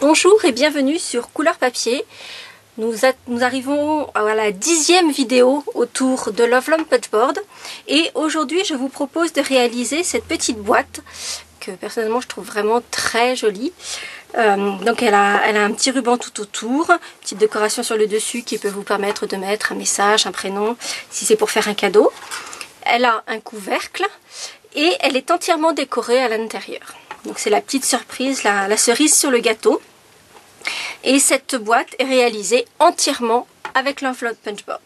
Bonjour et bienvenue sur Couleur Papier. Nous arrivons à la 10e vidéo autour de Lovelum Punchboard et aujourd'hui je vous propose de réaliser cette petite boîte que personnellement je trouve vraiment très jolie. Donc elle a un petit ruban tout autour, une petite décoration sur le dessus qui peut vous permettre de mettre un message, un prénom si c'est pour faire un cadeau. Elle a un couvercle et elle est entièrement décorée à l'intérieur. Donc c'est la petite surprise, la cerise sur le gâteau. Et cette boîte est réalisée entièrement avec l'enveloppe Punchboard.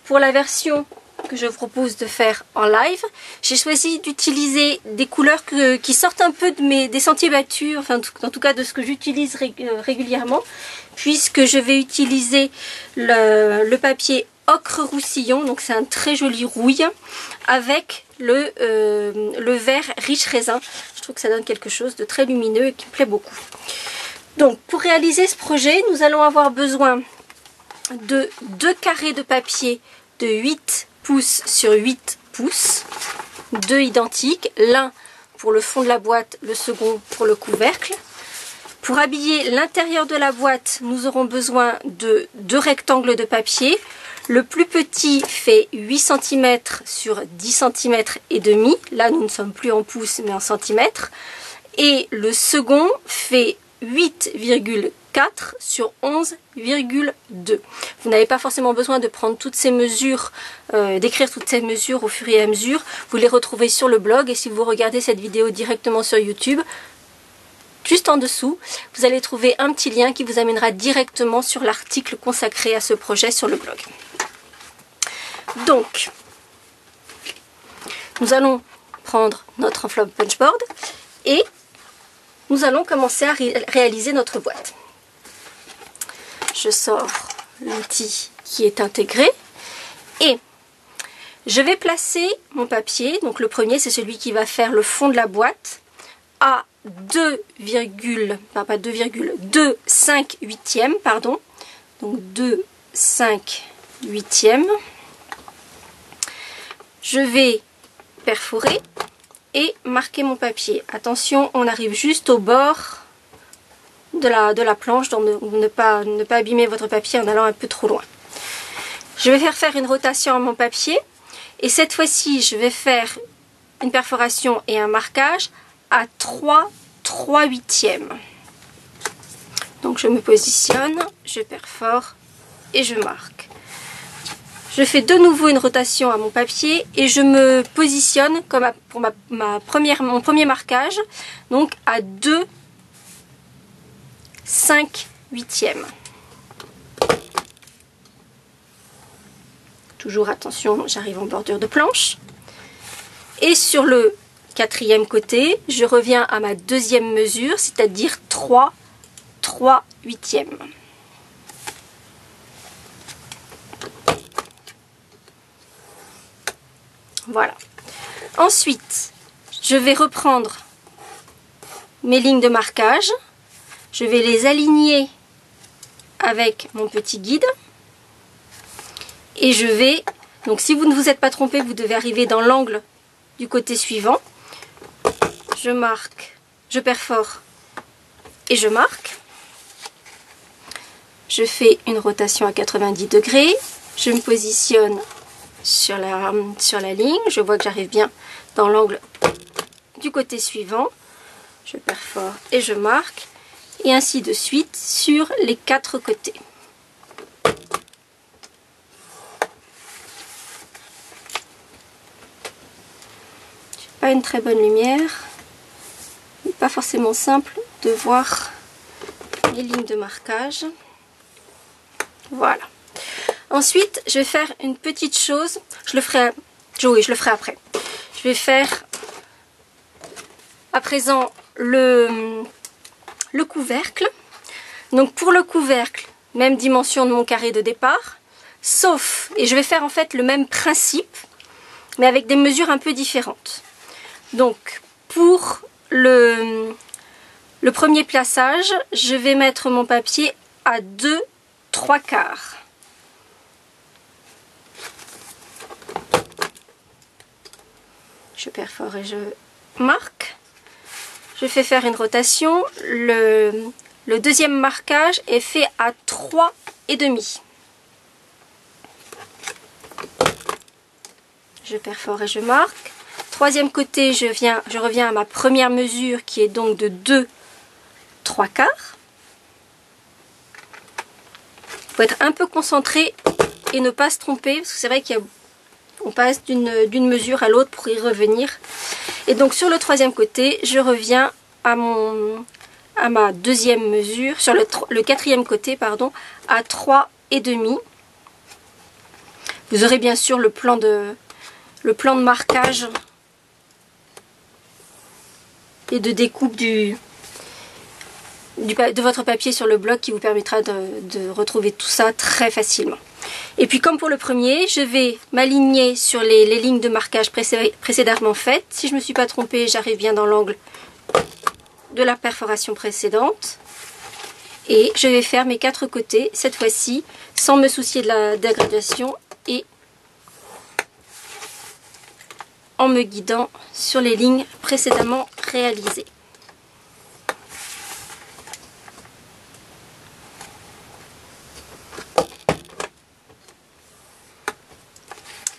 Pour la version que je vous propose de faire en live, j'ai choisi d'utiliser des couleurs qui sortent un peu des sentiers battus, enfin en tout cas de ce que j'utilise régulièrement, puisque je vais utiliser le papier ocre roussillon, donc c'est un très joli rouille, avec le vert riche raisin. Je trouve que ça donne quelque chose de très lumineux et qui me plaît beaucoup. Donc pour réaliser ce projet, nous allons avoir besoin de 2 carrés de papier de 8 pouces sur 8 pouces, 2 identiques, l'un pour le fond de la boîte, le second pour le couvercle. Pour habiller l'intérieur de la boîte, nous aurons besoin de 2 rectangles de papier. Le plus petit fait 8 cm sur 10 cm et demi. Là, nous ne sommes plus en pouces mais en centimètres. Et le second fait 8,4 sur 11,2. Vous n'avez pas forcément besoin de prendre toutes ces mesures, d'écrire toutes ces mesures au fur et à mesure. Vous les retrouvez sur le blog et si vous regardez cette vidéo directement sur YouTube, juste en dessous, vous allez trouver un petit lien qui vous amènera directement sur l'article consacré à ce projet sur le blog. Donc, nous allons prendre notre enveloppe Punchboard et nous allons commencer à réaliser notre boîte. Je sors l'outil qui est intégré et je vais placer mon papier. Donc le premier, c'est celui qui va faire le fond de la boîte à 2,5/8e, pardon. Donc 2/5/8e. Je vais perforer et marquer mon papier. Attention, on arrive juste au bord de la planche, donc ne pas abîmer votre papier en allant un peu trop loin. Je vais faire une rotation à mon papier et cette fois-ci, je vais faire une perforation et un marquage à 3/8e. Donc je me positionne, je perfore et je marque. Je fais de nouveau une rotation à mon papier et je me positionne comme pour mon premier marquage, donc à 2/5/8e. Toujours attention, j'arrive en bordure de planche. Et sur le 4e côté, je reviens à ma 2e mesure, c'est-à-dire 3/8e. Voilà. Ensuite, je vais reprendre mes lignes de marquage. Je vais les aligner avec mon petit guide. Et je vais... Donc si vous ne vous êtes pas trompé, vous devez arriver dans l'angle du côté suivant. Je marque, je perfore et je marque. Je fais une rotation à 90 degrés. Je me positionne sur la ligne, je vois que j'arrive bien dans l'angle du côté suivant, je perfore et je marque, et ainsi de suite sur les 4 côtés. J'ai pas une très bonne lumière, il n'est pas forcément simple de voir les lignes de marquage. Voilà. Ensuite, je vais faire une petite chose. Je le ferai après. Je vais faire à présent le couvercle. Donc pour le couvercle, même dimension de mon carré de départ, sauf, et je vais faire en fait le même principe, mais avec des mesures un peu différentes. Donc pour le premier plaçage, je vais mettre mon papier à 2/3/4. Je perfore et je marque. Je fais faire une rotation. le deuxième marquage est fait à 3,5. Je perfore et je marque. Troisième côté, je reviens à ma première mesure qui est donc de 2,75. Il faut être un peu concentré et ne pas se tromper, parce que c'est vrai qu'on passe d'une mesure à l'autre pour y revenir. Et donc sur le troisième côté, je reviens à ma deuxième mesure, sur le quatrième côté, pardon, à 3,5. Vous aurez bien sûr le plan de marquage et de découpe de votre papier sur le blog qui vous permettra de retrouver tout ça très facilement. Et puis comme pour le premier, je vais m'aligner sur les lignes de marquage précédemment faites. Si je ne me suis pas trompée, j'arrive bien dans l'angle de la perforation précédente. Et je vais faire mes 4 côtés, cette fois-ci, sans me soucier de la dégradation et en me guidant sur les lignes précédemment réalisées.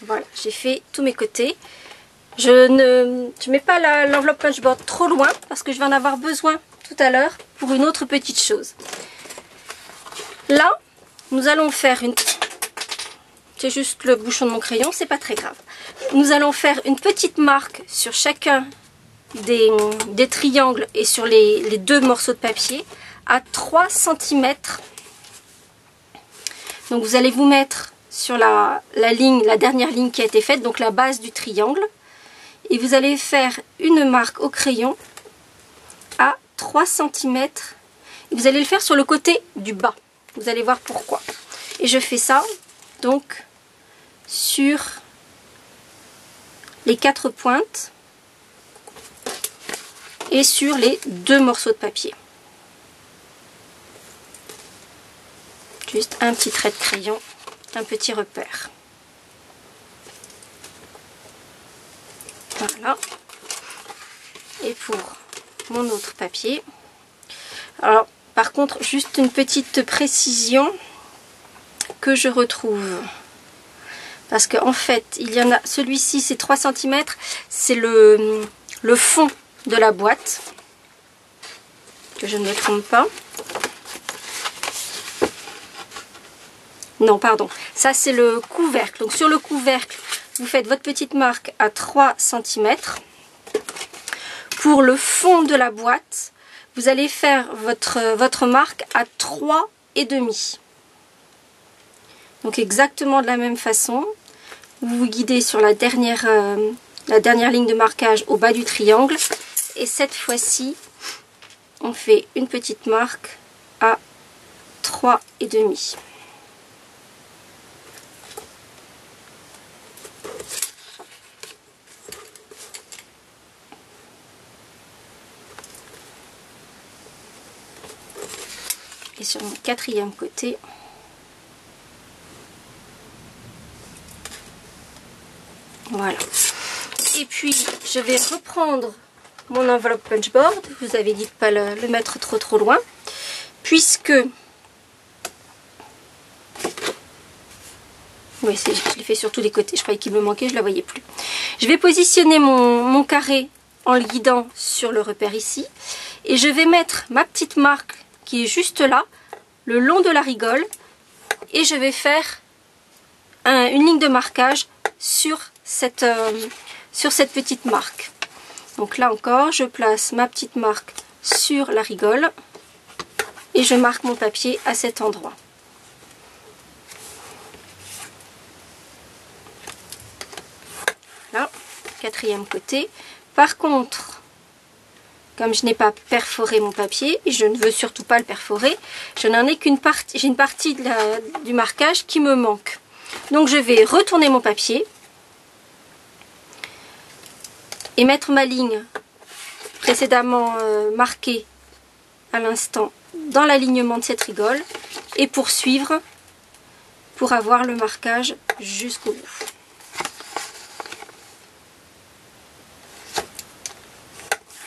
Voilà, j'ai fait tous mes côtés. Je ne mets pas l'enveloppe punchboard trop loin parce que je vais en avoir besoin tout à l'heure pour une autre petite chose. Là, nous allons faire une... C'est juste le bouchon de mon crayon, c'est pas très grave. Nous allons faire une petite marque sur chacun des triangles et sur les 2 morceaux de papier à 3 cm. Donc vous allez vous mettre sur la dernière ligne qui a été faite, donc la base du triangle. Et vous allez faire une marque au crayon à 3 cm. Et vous allez le faire sur le côté du bas. Vous allez voir pourquoi. Et je fais ça donc sur les 4 pointes et sur les 2 morceaux de papier. Juste un petit trait de crayon, un petit repère. Voilà. Et pour mon autre papier. Alors, par contre, juste une petite précision que je retrouve. Parce qu'en fait, il y en a, celui-ci c'est 3 cm, c'est le fond de la boîte. Que je ne me trompe pas. Non, pardon, ça c'est le couvercle. Donc sur le couvercle, vous faites votre petite marque à 3 cm. Pour le fond de la boîte, vous allez faire votre marque à 3,5. Donc exactement de la même façon, vous vous guidez sur la dernière ligne de marquage au bas du triangle. Et cette fois-ci, on fait une petite marque à 3,5. Et sur mon quatrième côté, voilà. Et puis je vais reprendre mon enveloppe punchboard. Je vous avais dit de ne pas le mettre trop loin, puisque oui, je l'ai fait sur tous les côtés. Je croyais qu'il me manquait, je ne la voyais plus. Je vais positionner mon carré en le guidant sur le repère ici, et je vais mettre ma petite marque qui est juste là, le long de la rigole, et je vais faire une ligne de marquage sur cette petite marque. Donc là encore, je place ma petite marque sur la rigole et je marque mon papier à cet endroit. Là, quatrième côté. Par contre, comme je n'ai pas perforé mon papier, et je ne veux surtout pas le perforer, je n'en ai qu'une partie, j'ai une partie du marquage qui me manque. Donc je vais retourner mon papier et mettre ma ligne précédemment marquée à l'instant dans l'alignement de cette rigole et poursuivre pour avoir le marquage jusqu'au bout.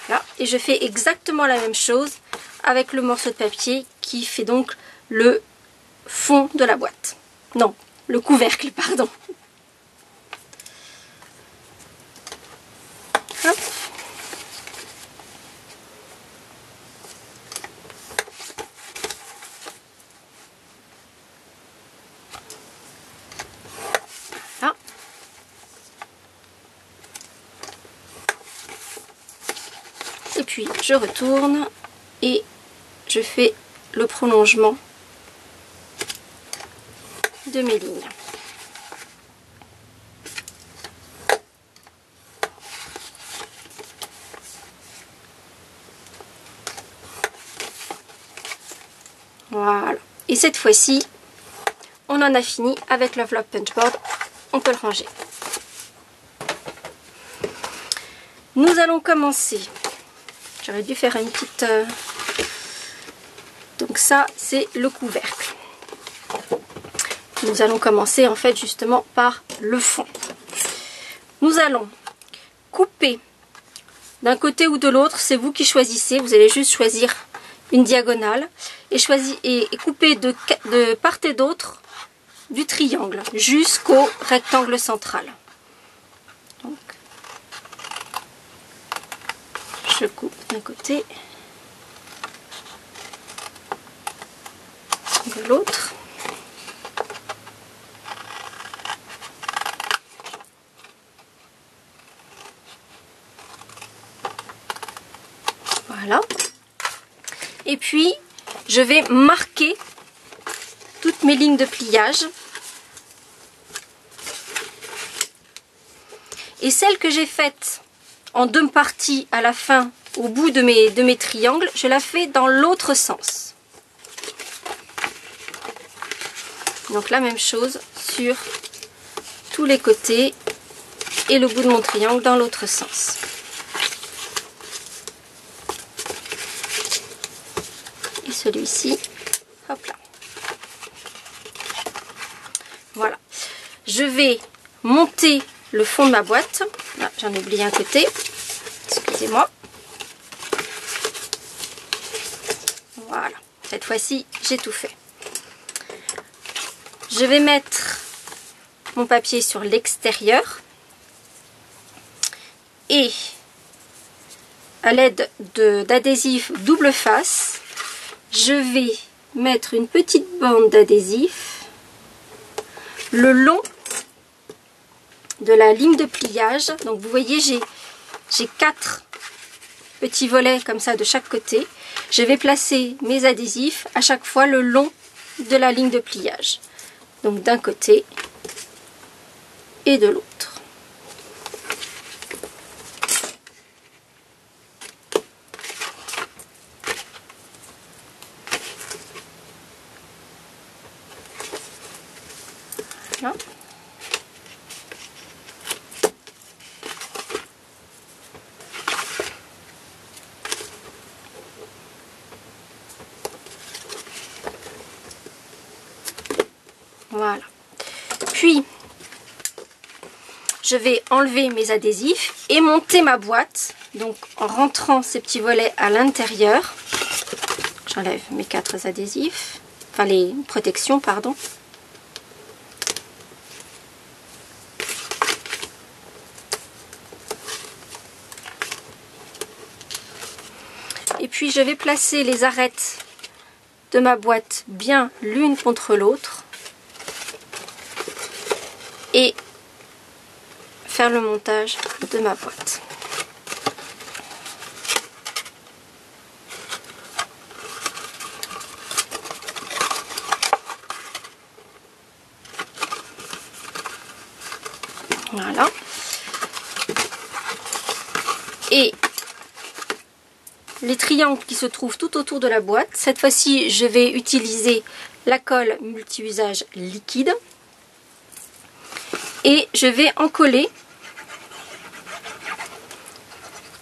Là, et je fais exactement la même chose avec le morceau de papier qui fait donc le fond de la boîte. Non, le couvercle, pardon. Hop. Voilà. Et puis je retourne et je fais le prolongement de mes lignes. Voilà. Et cette fois-ci, on en a fini avec l'enveloppe punchboard. On peut le ranger. Nous allons commencer. J'aurais dû faire une petite... Donc ça, c'est le couvercle. Nous allons commencer en fait justement par le fond. Nous allons couper d'un côté ou de l'autre, c'est vous qui choisissez. Vous allez juste choisir une diagonale et couper de part et d'autre du triangle jusqu'au rectangle central. Donc, je coupe d'un côté, de l'autre. Voilà. Et puis, je vais marquer toutes mes lignes de pliage. Et celle que j'ai faite en deux parties à la fin, au bout de mes triangles, je la fais dans l'autre sens. Donc la même chose sur tous les côtés et le bout de mon triangle dans l'autre sens. Et celui-ci, hop là. Voilà. Je vais monter le fond de ma boîte. Là, j'en ai oublié un côté. Excusez-moi. Voilà. Cette fois-ci, j'ai tout fait. Je vais mettre mon papier sur l'extérieur. Et à l'aide d'adhésif double face, je vais mettre une petite bande d'adhésif le long de la ligne de pliage. Donc vous voyez, j'ai 4 petits volets comme ça de chaque côté. Je vais placer mes adhésifs à chaque fois le long de la ligne de pliage. Donc d'un côté et de l'autre. Voilà. Voilà. Puis, je vais enlever mes adhésifs et monter ma boîte. Donc, en rentrant ces petits volets à l'intérieur, j'enlève mes 4 adhésifs, enfin les protections, pardon. Et puis, je vais placer les arêtes de ma boîte bien l'une contre l'autre. Et faire le montage de ma boîte. Voilà. Et les triangles qui se trouvent tout autour de la boîte, cette fois-ci je vais utiliser la colle multi-usage liquide. Et je vais en coller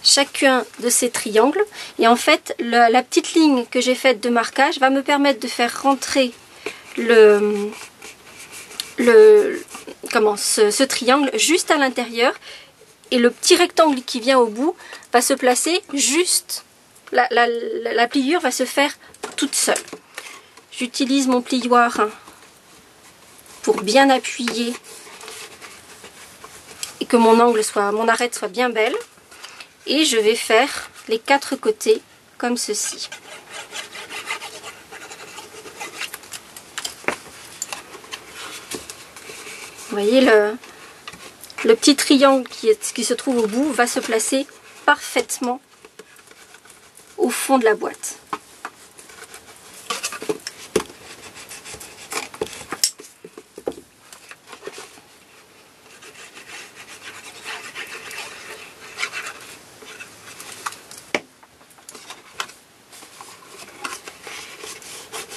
chacun de ces triangles. Et en fait, la petite ligne que j'ai faite de marquage va me permettre de faire rentrer ce triangle juste à l'intérieur. Et le petit rectangle qui vient au bout va se placer juste la pliure va se faire toute seule. J'utilise mon plioir pour bien appuyer et que mon arête soit bien belle. Et je vais faire les 4 côtés comme ceci. Vous voyez, le petit triangle qui se trouve au bout va se placer parfaitement au fond de la boîte.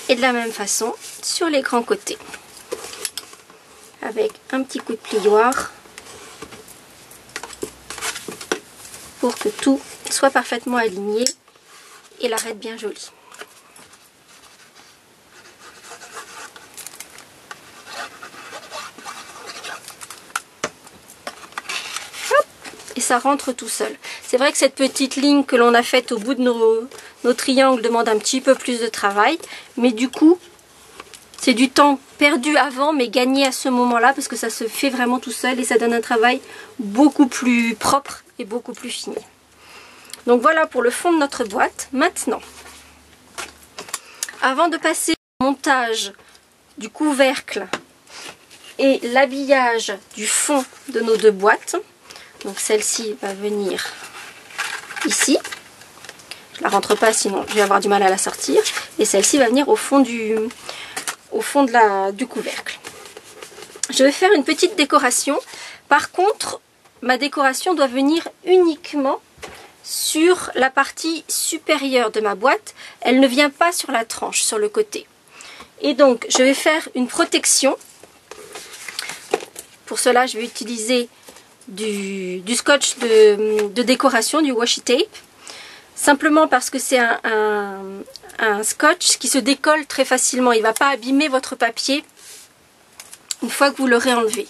Et de la même façon sur les grands côtés, avec un petit coup de plioir pour que tout soit parfaitement aligné et l'arête bien jolie. Hop, et ça rentre tout seul. C'est vrai que cette petite ligne que l'on a faite au bout de nos triangles demande un petit peu plus de travail, mais du coup c'est du temps perdu avant mais gagné à ce moment-là parce que ça se fait vraiment tout seul et ça donne un travail beaucoup plus propre et beaucoup plus fini. Donc voilà pour le fond de notre boîte. Maintenant, avant de passer au montage du couvercle et l'habillage du fond de nos 2 boîtes, donc celle-ci va venir ici. Je la rentre pas sinon je vais avoir du mal à la sortir. Et celle-ci va venir au fond du couvercle. Je vais faire une petite décoration. Par contre, ma décoration doit venir uniquement sur la partie supérieure de ma boîte. Elle ne vient pas sur la tranche, sur le côté. Et donc, je vais faire une protection. Pour cela, je vais utiliser du scotch de décoration, du washi tape. Simplement parce que c'est un scotch qui se décolle très facilement. Il ne va pas abîmer votre papier une fois que vous l'aurez enlevé.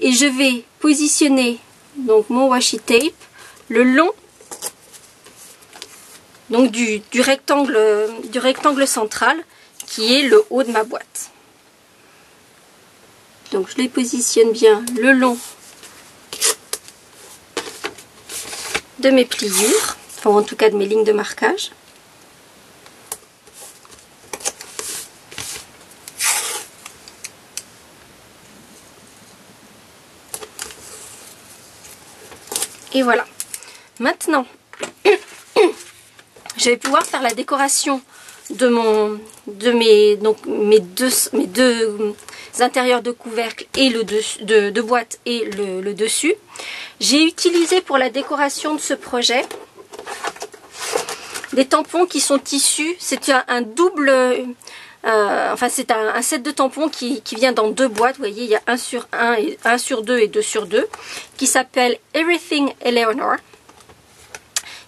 Et je vais positionner donc mon washi tape le long donc du rectangle central qui est le haut de ma boîte. Donc je les positionne bien le long de mes pliures, enfin en tout cas de mes lignes de marquage. Et voilà. Maintenant, je vais pouvoir faire la décoration de mes deux intérieurs de couvercle et de boîte et le dessus. J'ai utilisé pour la décoration de ce projet des tampons qui sont tissus. C'est un double, enfin c'est un set de tampons qui vient dans 2 boîtes. Vous voyez, il y a 1 sur 1, 1 sur 2 et 2 sur 2, qui s'appelle Everything Eleanor.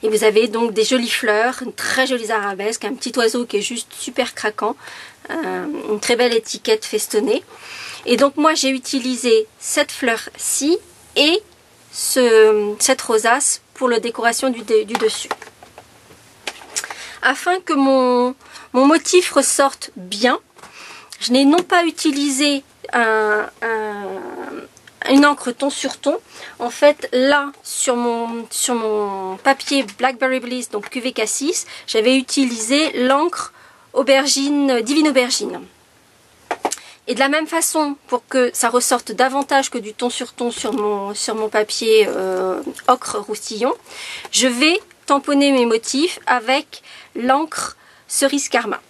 Et vous avez donc des jolies fleurs, une très jolie arabesque, un petit oiseau qui est juste super craquant, une très belle étiquette festonnée. Et donc moi j'ai utilisé cette fleur-ci et cette rosace pour la décoration du dessus. Afin que mon motif ressorte bien, je n'ai non pas utilisé une encre ton sur ton. En fait, là, sur mon papier Blackberry Bliss, donc QVK6, j'avais utilisé l'encre Divine Aubergine. Et de la même façon, pour que ça ressorte davantage que du ton sur ton sur mon papier ocre roustillon, je vais tamponner mes motifs avec l'encre Cerise Karma.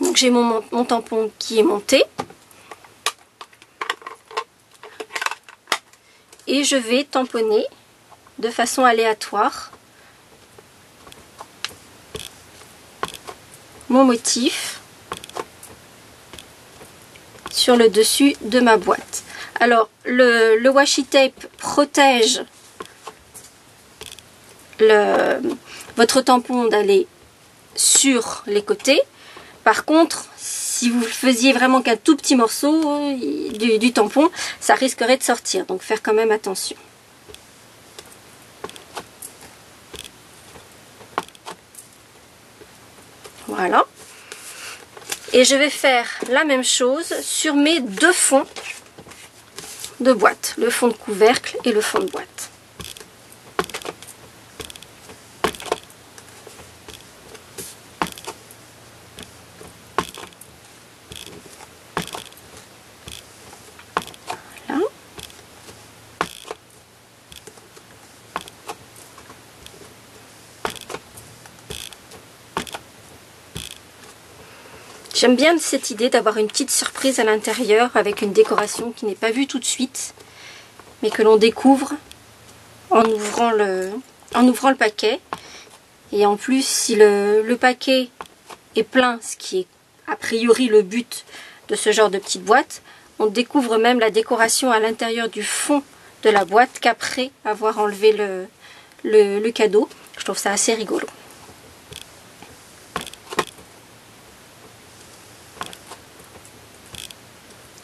Donc j'ai mon tampon qui est monté. Et je vais tamponner de façon aléatoire mon motif sur le dessus de ma boîte. Alors le washi tape protège votre tampon d'aller sur les côtés. Par contre, si vous faisiez vraiment qu'un tout petit morceau du tampon, ça risquerait de sortir. Donc faire quand même attention. Voilà. Et je vais faire la même chose sur mes deux fonds de boîte, le fond de couvercle et le fond de boîte. Voilà. J'aime bien cette idée d'avoir une petite surprise à l'intérieur avec une décoration qui n'est pas vue tout de suite, mais que l'on découvre en ouvrant le paquet. Et en plus, si le paquet est plein, ce qui est a priori le but de ce genre de petite boîte, on découvre même la décoration à l'intérieur du fond de la boîte qu'après avoir enlevé le cadeau. Je trouve ça assez rigolo.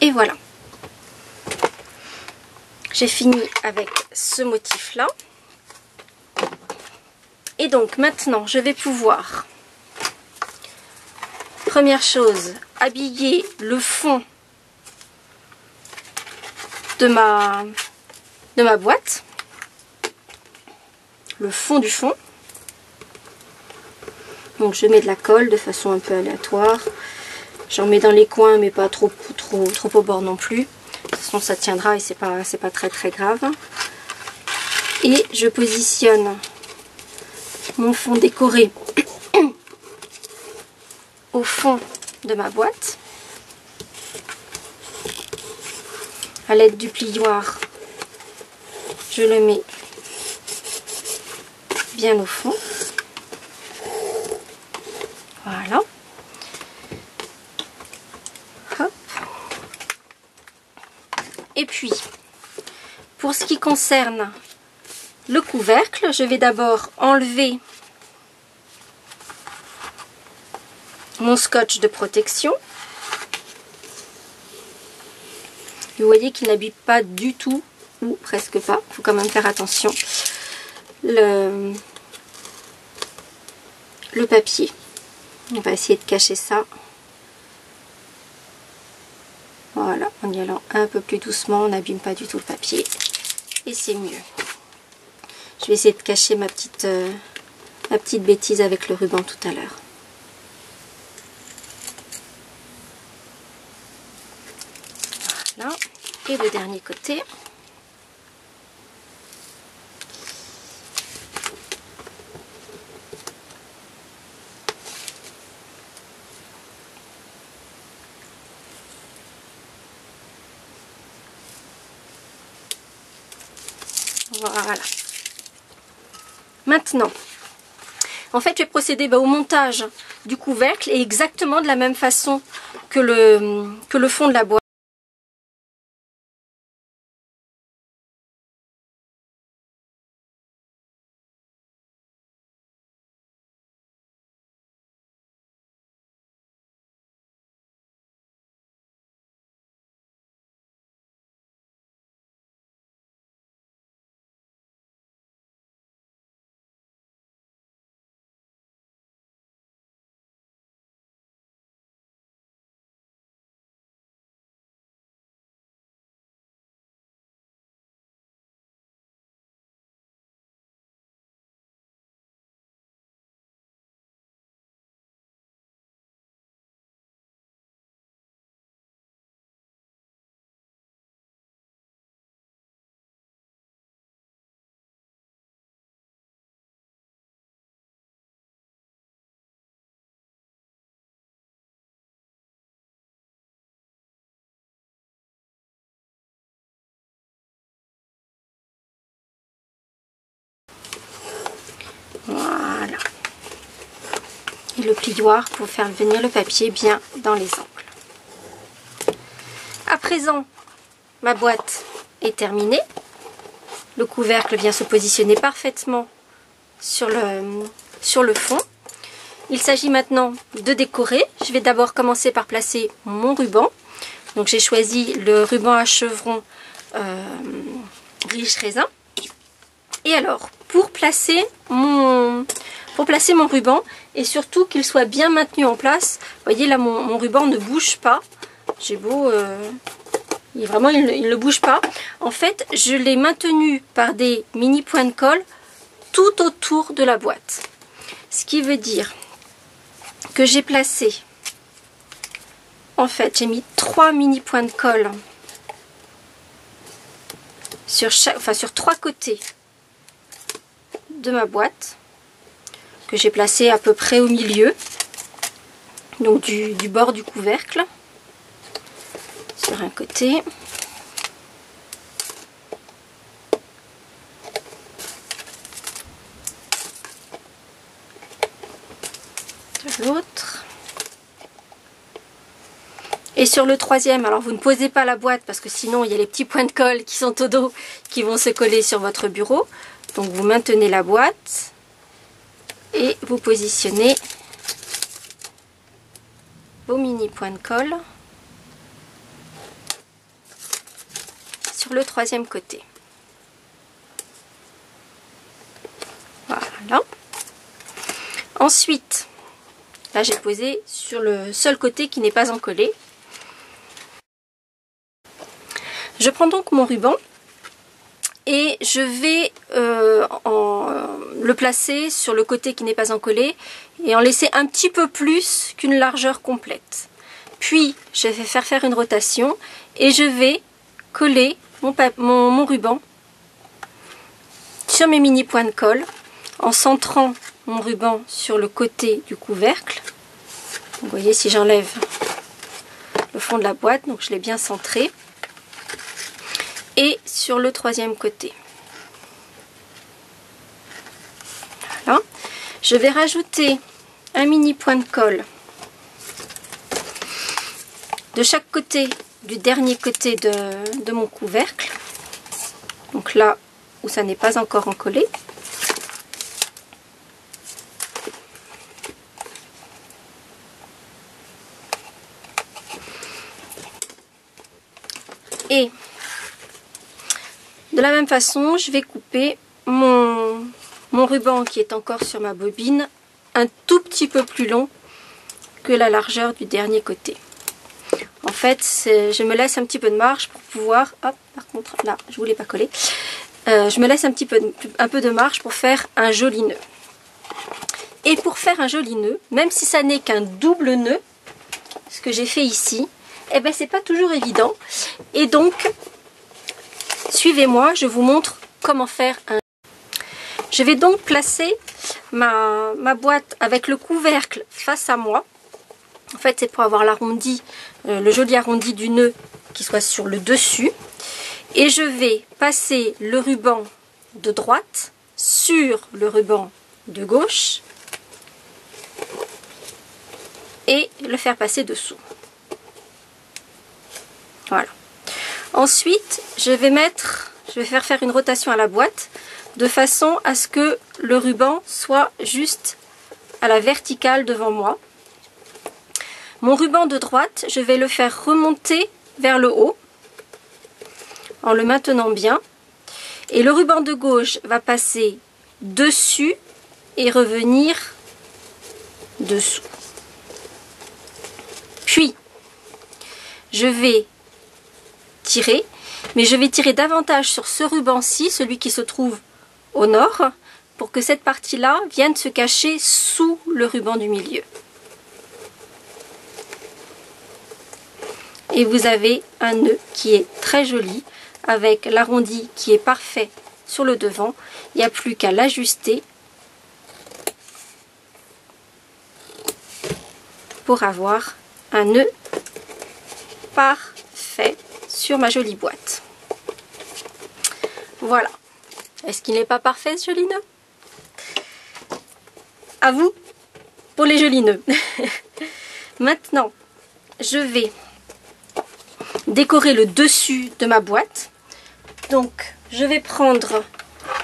Et voilà. J'ai fini avec ce motif-là. Et donc maintenant, je vais pouvoir, première chose, habiller le fond de ma boîte. Le fond du fond. Donc je mets de la colle de façon un peu aléatoire. J'en mets dans les coins, mais pas trop au bord non plus. De toute façon, ça tiendra et c'est pas très grave. Et je positionne mon fond décoré au fond de ma boîte. À l'aide du plioir, je le mets bien au fond. Voilà. Hop. Et puis, pour ce qui concerne le couvercle, je vais d'abord enlever mon scotch de protection. Vous voyez qu'il n'habille pas du tout, ou presque pas. Il faut quand même faire attention. Le papier. On va essayer de cacher ça. Voilà, en y allant un peu plus doucement, on n'abîme pas du tout le papier. Et c'est mieux. Je vais essayer de cacher ma petite bêtise avec le ruban tout à l'heure. Voilà. Et le dernier côté. Voilà. Maintenant, en fait, je vais procéder au montage du couvercle et exactement de la même façon que le fond de la boîte. Voilà. Et le plioir pour faire venir le papier bien dans les angles. À présent, ma boîte est terminée. Le couvercle vient se positionner parfaitement sur le fond. Il s'agit maintenant de décorer. Je vais d'abord commencer par placer mon ruban. Donc j'ai choisi le ruban à chevrons riche raisin. Et alors, pour placer mon ruban, et surtout qu'il soit bien maintenu en place. Vous voyez là, mon ruban ne bouge pas. J'ai beau... vraiment, il ne bouge pas. En fait, je l'ai maintenu par des mini points de colle tout autour de la boîte. Ce qui veut dire que j'ai placé... En fait, j'ai mis 3 mini points de colle sur 3 côtés de ma boîte, que j'ai placé à peu près au milieu, donc du bord du couvercle, sur un côté. De l'autre. Et sur le troisième, alors vous ne posez pas la boîte parce que sinon il y a les petits points de colle qui sont au dos qui vont se coller sur votre bureau. Donc vous maintenez la boîte et vous positionnez vos mini points de colle sur le troisième côté. Voilà. Ensuite, là j'ai posé sur le seul côté qui n'est pas encollé. Je prends donc mon ruban et je vais le placer sur le côté qui n'est pas encollé et en laisser un petit peu plus qu'une largeur complète. Puis je vais faire une rotation et je vais coller mon ruban sur mes mini points de colle en centrant mon ruban sur le côté du couvercle. Vous voyez, si j'enlève le fond de la boîte, donc je l'ai bien centré. Et sur le troisième côté. Voilà. Je vais rajouter un mini point de colle de chaque côté du dernier côté de mon couvercle. Donc là où ça n'est pas encore encollé. Et de la même façon, je vais couper mon ruban qui est encore sur ma bobine un tout petit peu plus long que la largeur du dernier côté. En fait, je me laisse un petit peu de marge pour pouvoir... Hop, par contre, là, je ne voulais pas coller. Je me laisse un peu de marge pour faire un joli nœud. Et pour faire un joli nœud, même si ça n'est qu'un double nœud, ce que j'ai fait ici, eh ben, c'est pas toujours évident. Et donc... Suivez-moi, je vous montre comment faire un... Je vais donc placer ma boîte avec le couvercle face à moi. En fait, c'est pour avoir l'arrondi, le joli arrondi du nœud qui soit sur le dessus. Et je vais passer le ruban de droite sur le ruban de gauche et le faire passer dessous. Voilà. Ensuite, je vais faire une rotation à la boîte de façon à ce que le ruban soit juste à la verticale devant moi. Mon ruban de droite, je vais le faire remonter vers le haut en le maintenant bien. Et le ruban de gauche va passer dessus et revenir dessous. Puis, je vais tirer, mais je vais tirer davantage sur ce ruban-ci, celui qui se trouve au nord, pour que cette partie-là vienne se cacher sous le ruban du milieu. Et vous avez un nœud qui est très joli, avec l'arrondi qui est parfait sur le devant. Il n'y a plus qu'à l'ajuster pour avoir un nœud parfait sur ma jolie boîte. Voilà. Est-ce qu'il n'est pas parfait ce joli nœud? À vous pour les jolis nœuds. Maintenant, je vais décorer le dessus de ma boîte. Donc, je vais prendre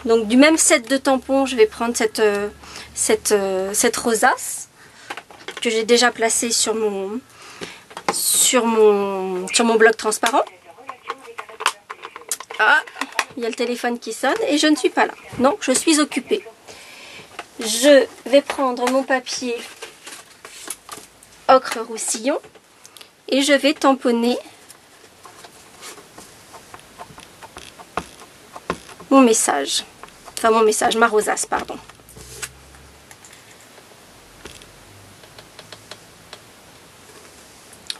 du même set de tampons, je vais prendre cette rosace que j'ai déjà placée sur mon bloc transparent. Ah, il y a le téléphone qui sonne et je ne suis pas là. Non, je suis occupée. je vais prendre mon papier ocre roussillon et je vais tamponner mon message. Enfin mon message, ma rosace, pardon.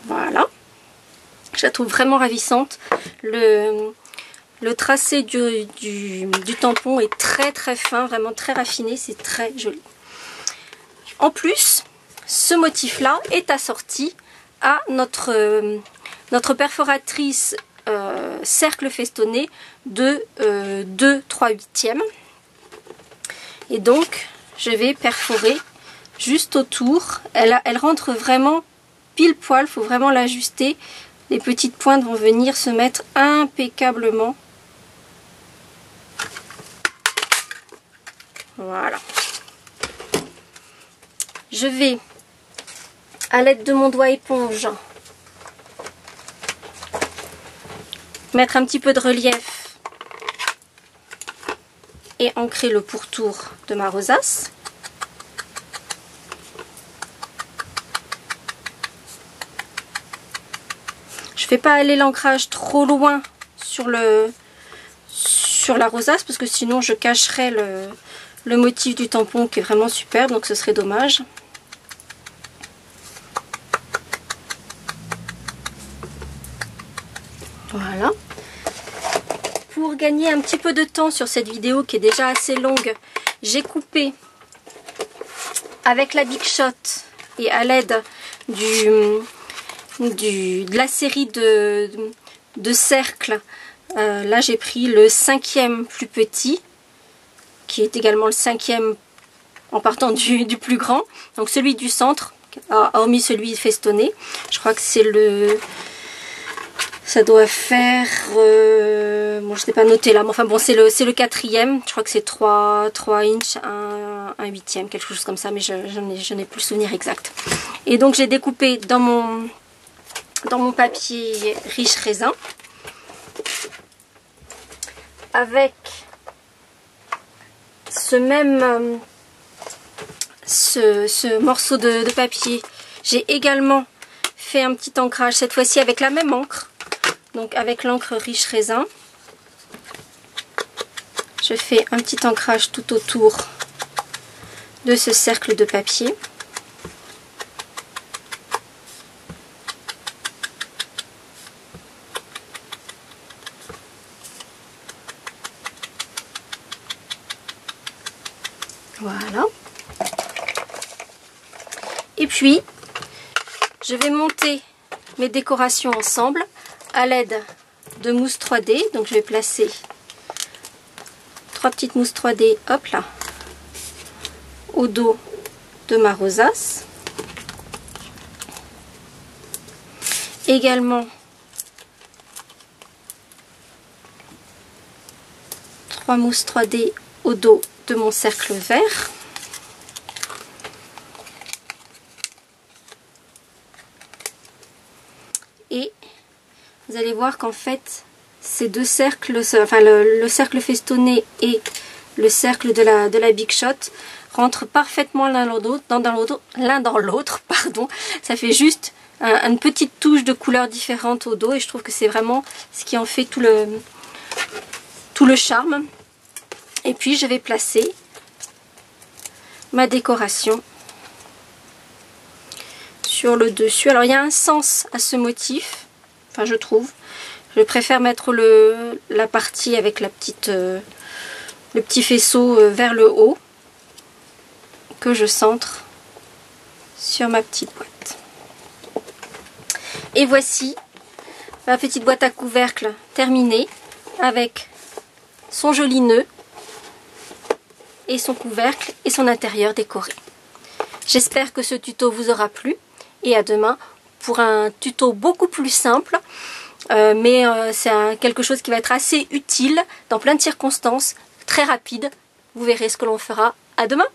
Voilà. Je la trouve vraiment ravissante. Le tracé du tampon est très très fin, vraiment très raffiné, c'est très joli. En plus, ce motif-là est assorti à notre perforatrice cercle festonné de 2/3/8. Et donc, je vais perforer juste autour. Elle rentre vraiment pile poil, il faut vraiment l'ajuster. Les petites pointes vont venir se mettre impeccablement. Voilà. Je vais, à l'aide de mon doigt éponge, mettre un petit peu de relief et ancrer le pourtour de ma rosace. Je ne fais pas aller l'ancrage trop loin sur la rosace parce que sinon je cacherais le motif du tampon qui est vraiment superbe, donc ce serait dommage. Voilà. Pour gagner un petit peu de temps sur cette vidéo qui est déjà assez longue, j'ai coupé avec la Big Shot et à l'aide de la série de cercles. Là j'ai pris le 5e plus petit, qui est également le 5e en partant du plus grand. Donc celui du centre, hormis celui festonné. Je crois que c'est le... Ça doit faire... bon, je n'ai pas noté là, mais enfin bon, c'est le 4e. Je crois que c'est 3 inches, un 8e, quelque chose comme ça, mais je n'ai plus le souvenir exact. Et donc j'ai découpé dans mon papier riche raisin avec ce morceau de papier. J'ai également fait un petit ancrage, cette fois-ci avec la même encre, donc avec l'encre riche raisin. Je fais un petit ancrage tout autour de ce cercle de papier. Voilà. Et puis, je vais monter mes décorations ensemble à l'aide de mousse 3D. Donc, je vais placer 3 petites mousses 3D, hop là, au dos de ma rosace. Également, 3 mousses 3D au dos de mon cercle vert. Et vous allez voir qu'en fait ces deux cercles, enfin le cercle festonné et le cercle de la Big Shot rentrent parfaitement l'un dans l'autre, pardon. Ça fait juste une petite touche de couleur différente au dos et je trouve que c'est vraiment ce qui en fait tout le charme. Et puis je vais placer ma décoration sur le dessus. Alors il y a un sens à ce motif, enfin je trouve. Je préfère mettre la partie avec le petit faisceau vers le haut que je centre sur ma petite boîte. Et voici ma petite boîte à couvercle terminée avec son joli nœud et son couvercle et son intérieur décoré. J'espère que ce tuto vous aura plu et à demain pour un tuto beaucoup plus simple, mais c'est quelque chose qui va être assez utile dans plein de circonstances, très rapide. Vous verrez ce que l'on fera. À demain!